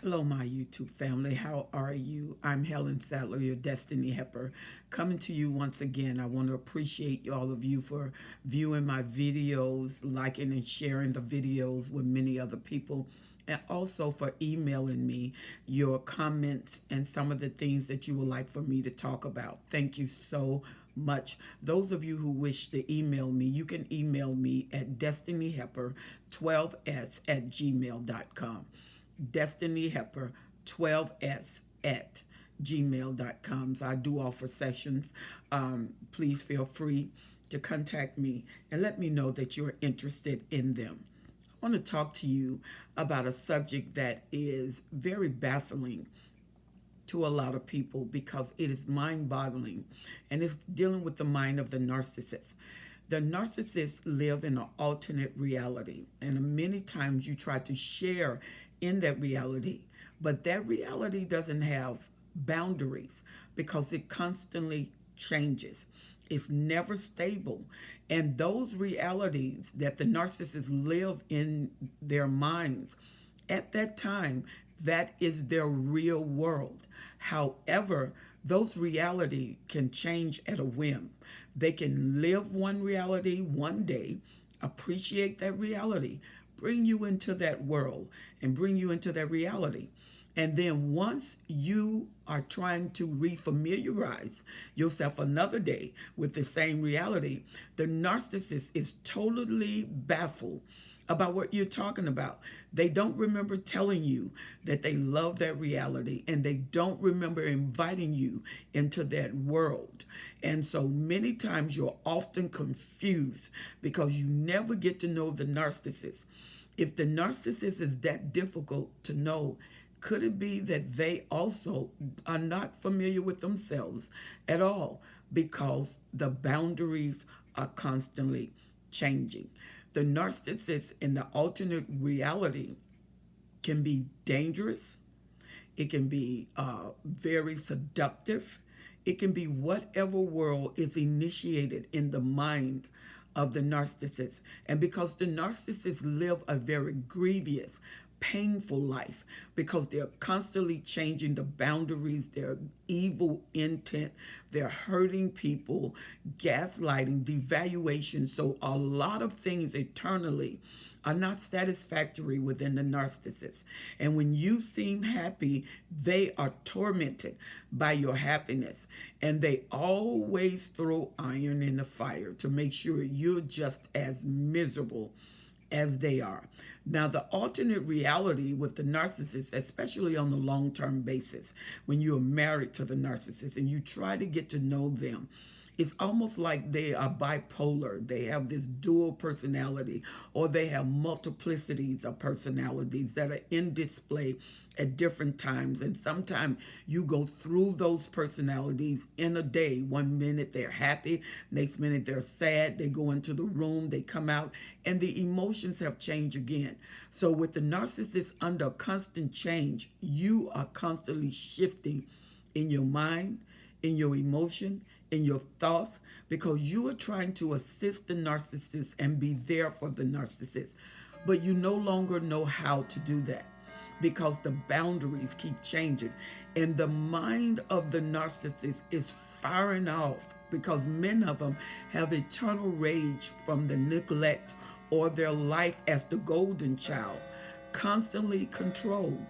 Hello, my YouTube family. How are you? I'm Helen Sadler, your Destiny Helper, coming to you once again. I want to appreciate all of you for viewing my videos, liking and sharing the videos with many other people, and also for emailing me your comments and some of the things that you would like for me to talk about. Thank you so much. Those of you who wish to email me, you can email me at destinyhelper12s@gmail.com. Destiny Helper 12s at gmail.com. So I do offer sessions. Please feel free to contact me and let me know that you're interested in them. I want to talk to you about a subject that is very baffling to a lot of people because it is mind-boggling, and it's dealing with the mind of the narcissist. The narcissists live in an alternate reality, and many times you try to share in that reality, but that reality doesn't have boundaries because it constantly changes. It's never stable. And those realities that the narcissists live in their minds at that time, that is their real world. However, those reality can change at a whim. They can live one reality one day, appreciate that reality, bring you into that world and bring you into that reality. And then once you are trying to refamiliarize yourself another day with the same reality, the narcissist is totally baffled about what you're talking about. They don't remember telling you that they love that reality, and they don't remember inviting you into that world. And so many times you're often confused because you never get to know the narcissist. If the narcissist is that difficult to know, could it be that they also are not familiar with themselves at all because the boundaries are constantly changing? The narcissist in the alternate reality can be dangerous. It can be very seductive. It can be whatever world is initiated in the mind of the narcissist. And because the narcissists live a very grievous, painful life, because they're constantly changing the boundaries, their evil intent, they're hurting people, gaslighting, devaluation. So a lot of things eternally are not satisfactory within the narcissist. And when you seem happy, they are tormented by your happiness. And they always throw iron in the fire to make sure you're just as miserable as they are. Now, the alternate reality with the narcissist, especially on the long-term basis, when you're married to the narcissist and you try to get to know them, it's almost like they are bipolar. They have this dual personality, or they have multiplicities of personalities that are in display at different times. And sometimes you go through those personalities in a day. One minute they're happy, next minute they're sad. They go into the room, they come out, and the emotions have changed again. So with the narcissist under constant change, you are constantly shifting in your mind, in your emotion, in your thoughts, because you are trying to assist the narcissist and be there for the narcissist. But you no longer know how to do that because the boundaries keep changing. And the mind of the narcissist is firing off because many of them have eternal rage from the neglect or their life as the golden child, constantly controlled.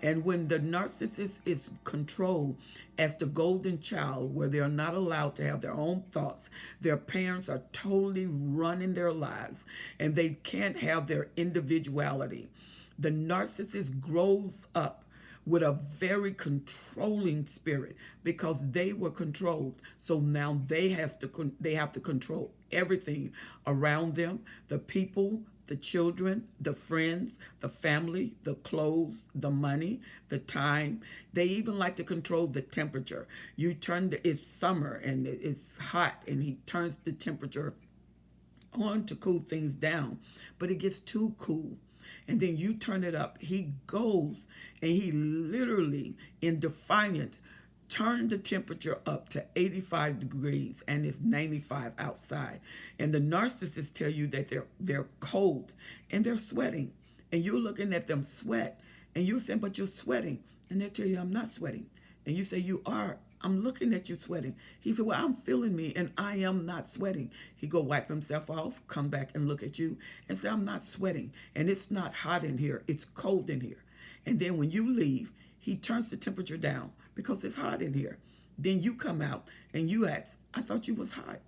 And when the narcissist is controlled as the golden child, where they're not allowed to have their own thoughts, their parents are totally running their lives, and they can't have their individuality. The narcissist grows up with a very controlling spirit because they were controlled. So now they have to control everything around them, the people, the children, the friends, the family, the clothes, the money, the time. They even like to control the temperature. It's summer and it's hot, and he turns the temperature on to cool things down, but it gets too cool. And then you turn it up. He goes and he literally, in defiance, turned the temperature up to 85 degrees and it's 95 outside. And the narcissists tell you that they're cold and they're sweating. and you're looking at them sweat, and you're saying, but you're sweating. And they tell you, I'm not sweating. And you say, you are. I'm looking at you sweating. He said, well, I'm feeling me, and I am not sweating. He go wipe himself off, come back and look at you and say, I'm not sweating. And it's not hot in here. It's cold in here. And then when you leave, he turns the temperature down because it's hot in here. Then you come out and you ask, I thought you was hot.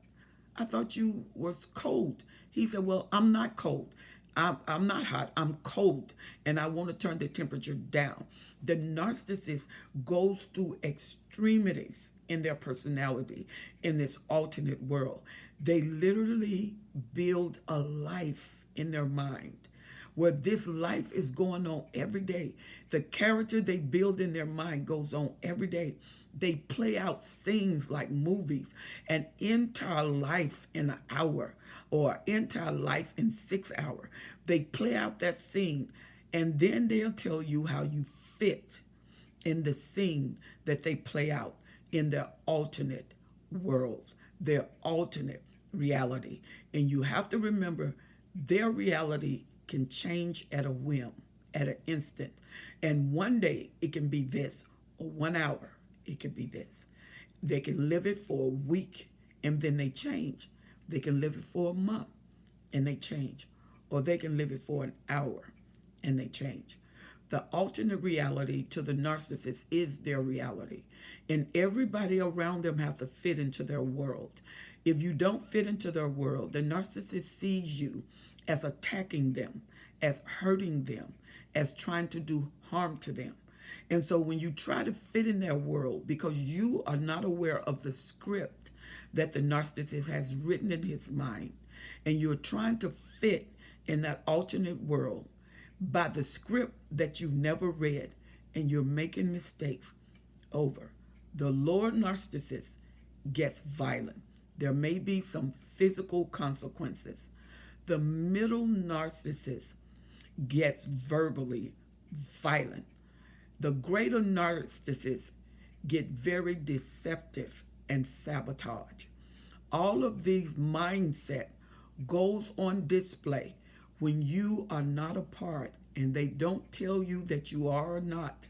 I thought you was cold. He said, well, I'm not cold. I'm not hot. I'm cold, and I want to turn the temperature down. The narcissist goes through extremities in their personality in this alternate world. They literally build a life in their mind where this life is going on every day. The character they build in their mind goes on every day. They play out scenes like movies, an entire life in an hour or entire life in 6 hours. They play out that scene, and then they'll tell you how you fit in the scene that they play out in their alternate world, their alternate reality. And you have to remember, their reality can change at a whim, at an instant. And one day it can be this, or 1 hour it can be this. They can live it for a week and then they change. They can live it for a month and they change. Or they can live it for an hour and they change. The alternate reality to the narcissist is their reality. And everybody around them have to fit into their world. If you don't fit into their world, the narcissist sees you as attacking them, as hurting them, as trying to do harm to them. And so when you try to fit in their world, because you are not aware of the script that the narcissist has written in his mind, and you're trying to fit in that alternate world by the script that you never read, and you're making mistakes over. The lower narcissist gets violent. There may be some physical consequences. The middle narcissist gets verbally violent. The greater narcissists get very deceptive and sabotage. All of these mindset goes on display when you are not a part, and they don't tell you that you are or not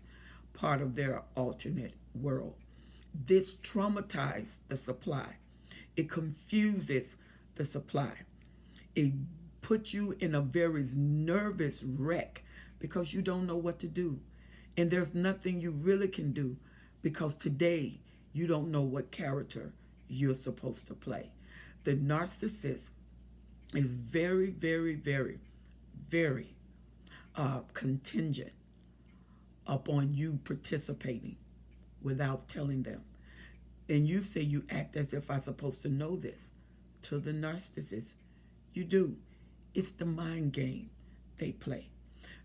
part of their alternate world. This traumatizes the supply. It confuses the supply. It puts you in a very nervous wreck because you don't know what to do. And there's nothing you really can do because today you don't know what character you're supposed to play. The narcissist is very, very, very, very contingent upon you participating without telling them. And you say you act as if I'm supposed to know this. To the narcissist, you do. It's the mind game they play.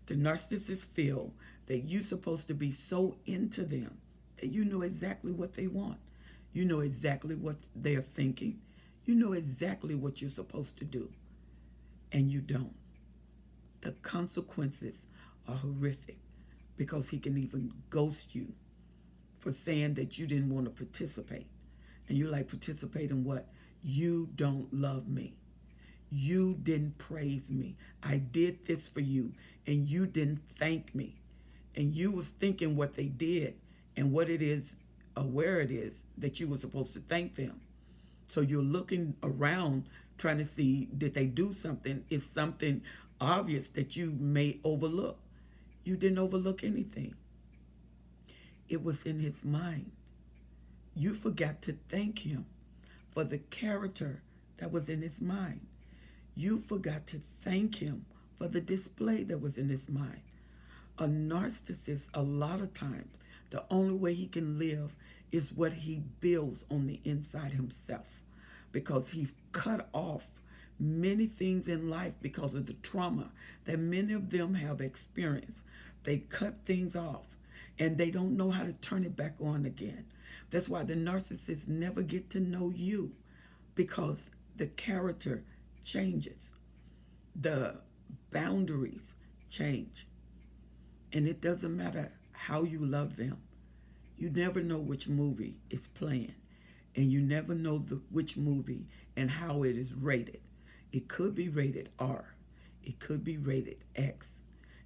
The narcissists feel that you're supposed to be so into them that you know exactly what they want. You know exactly what they're thinking. You know exactly what you're supposed to do. And you don't. The consequences are horrific because he can even ghost you for saying that you didn't want to participate. And you're like, participate in what? You don't love me. You didn't praise me. I did this for you and you didn't thank me. And you was thinking what they did and what it is, or where it is that you were supposed to thank them. So you're looking around trying to see, did they do something? Is something obvious that you may overlook? You didn't overlook anything. It was in his mind. You forgot to thank him for the character that was in his mind. You forgot to thank him for the display that was in his mind. A narcissist, a lot of times, the only way he can live is what he builds on the inside himself, because he's cut off many things in life because of the trauma that many of them have experienced. They cut things off and they don't know how to turn it back on again. That's why the narcissists never get to know you, because the character changes. The boundaries change. And it doesn't matter how you love them. You never know which movie is playing. And you never know which movie and how it is rated. It could be rated R. It could be rated X.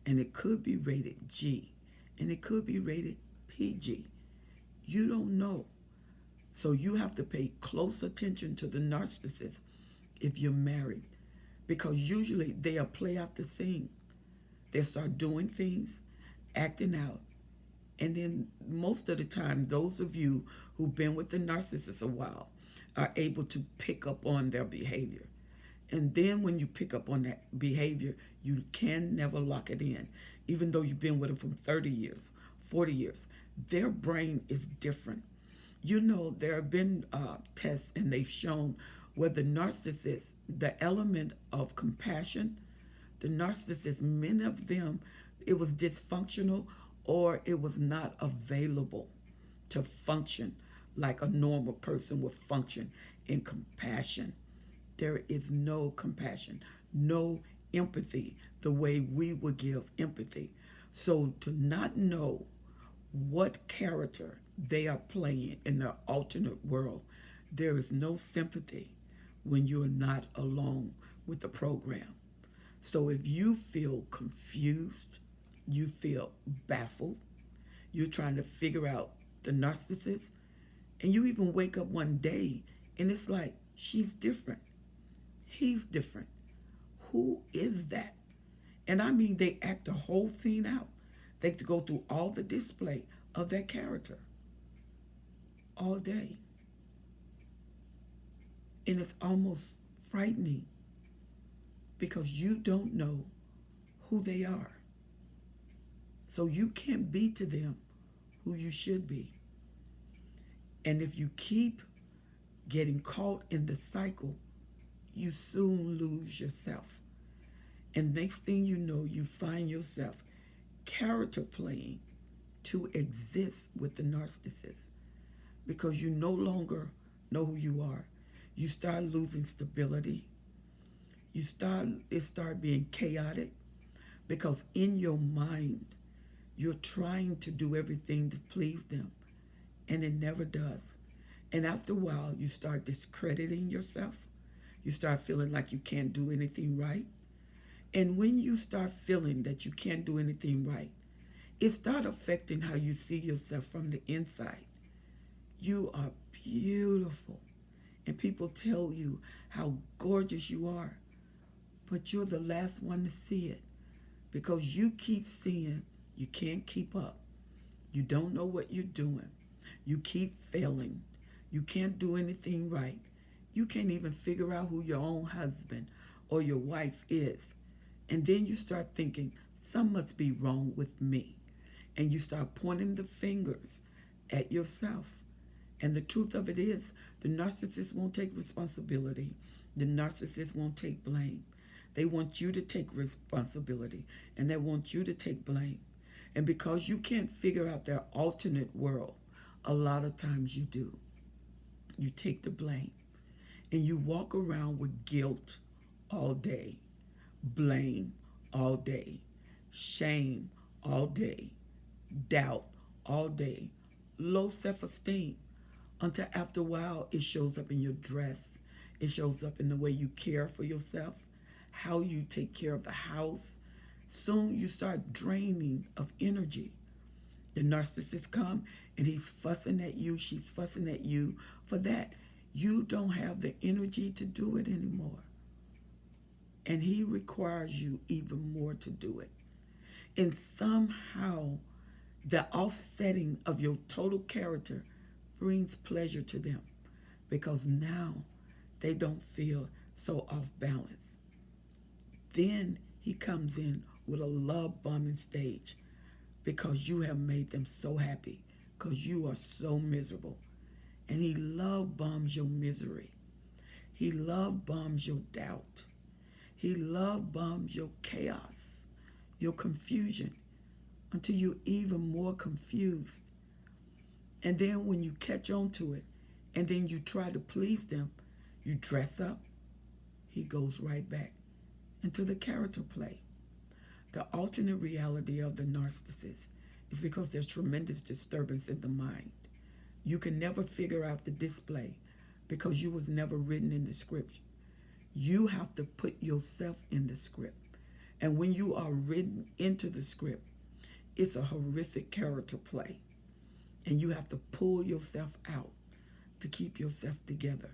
and it could be rated G, and it could be rated PG. You don't know. So you have to pay close attention to the narcissist if you're married, because usually they'll play out the scene. They'll start doing things, acting out, and then most of the time, those of you who've been with the narcissist a while are able to pick up on their behavior. And then when you pick up on that behavior, you can never lock it in. Even though you've been with them for 30 years, 40 years, their brain is different. You know, there have been tests, and they've shown where the narcissist, the element of compassion, the narcissist, many of them, it was dysfunctional, or it was not available to function like a normal person would function in compassion. There is no compassion, no empathy the way we would give empathy. So to not know what character they are playing in their alternate world, there is no sympathy when you're not alone with the program. So if you feel confused, you feel baffled, you're trying to figure out the narcissist, and you even wake up one day and it's like, she's different, he's different. Who is that? And I mean, they act the whole thing out. They go through all the display of their character all day. And it's almost frightening because you don't know who they are. So you can't be to them who you should be. And if you keep getting caught in the cycle, you soon lose yourself. And next thing you know, you find yourself character playing to exist with the narcissist because you no longer know who you are. You start losing stability. It start being chaotic because in your mind, you're trying to do everything to please them, and it never does. And after a while, you start discrediting yourself. You start feeling like you can't do anything right. And when you start feeling that you can't do anything right, it starts affecting how you see yourself from the inside. You are beautiful. And people tell you how gorgeous you are. But you're the last one to see it because you keep seeing you can't keep up. You don't know what you're doing. You keep failing. You can't do anything right. You can't even figure out who your own husband or your wife is. And then you start thinking, something must be wrong with me. And you start pointing the fingers at yourself. And the truth of it is, the narcissist won't take responsibility. The narcissist won't take blame. They want you to take responsibility, and they want you to take blame. And because you can't figure out their alternate world, a lot of times you do. You take the blame, and you walk around with guilt all day, blame all day, shame all day, doubt all day, low self-esteem, until after a while it shows up in your dress. It shows up in the way you care for yourself, how you take care of the house. Soon you start draining of energy. The narcissist come and he's fussing at you, she's fussing at you for that. You don't have the energy to do it anymore. And he requires you even more to do it. And somehow the offsetting of your total character brings pleasure to them because now they don't feel so off balance. Then he comes in with a love bombing stage because you have made them so happy because you are so miserable. And he love bombs your misery. He love bombs your doubt. He love bombs your chaos, your confusion, until you're even more confused. And then when you catch on to it, and then you try to please them, you dress up, he goes right back into the character play. The alternate reality of the narcissist is because there's tremendous disturbance in the mind. You can never figure out the display because you was never written in the script. You have to put yourself in the script. And when you are written into the script, it's a horrific character play. And you have to pull yourself out to keep yourself together.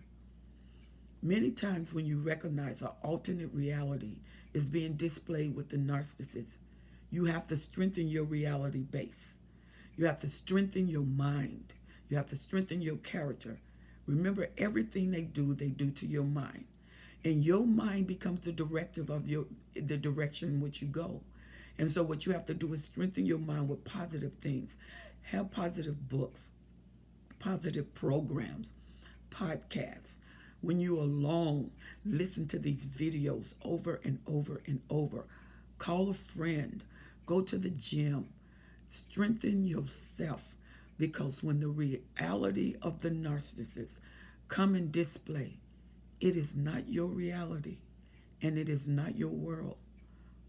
Many times when you recognize an alternate reality is being displayed with the narcissist, you have to strengthen your reality base. You have to strengthen your mind. You have to strengthen your character. Remember, everything they do to your mind. And your mind becomes the directive of the direction in which you go. And so what you have to do is strengthen your mind with positive things. Have positive books, positive programs, podcasts. When you're alone, listen to these videos over and over and over. Call a friend. Go to the gym. Strengthen yourself, because when the reality of the narcissist come in display, it is not your reality and it is not your world,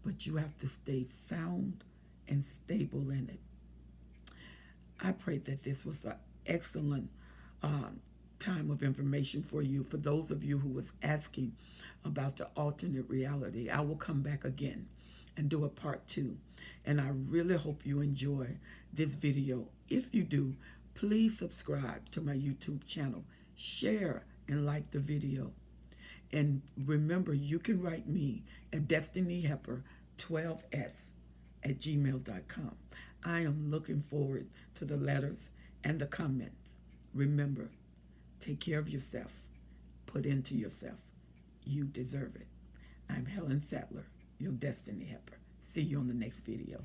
but you have to stay sound and stable in it. I pray that this was an excellent time of information for you. For those of you who was asking about the alternate reality, I will come back again and do a part 2. And I really hope you enjoy this video. If you do, please subscribe to my YouTube channel, share and like the video. And remember, you can write me at destinyhepper12s@gmail.com. I am looking forward to the letters and the comments. Remember, take care of yourself. Put into yourself. You deserve it. I'm Helen Sattler, your Destiny Helper. See you on the next video.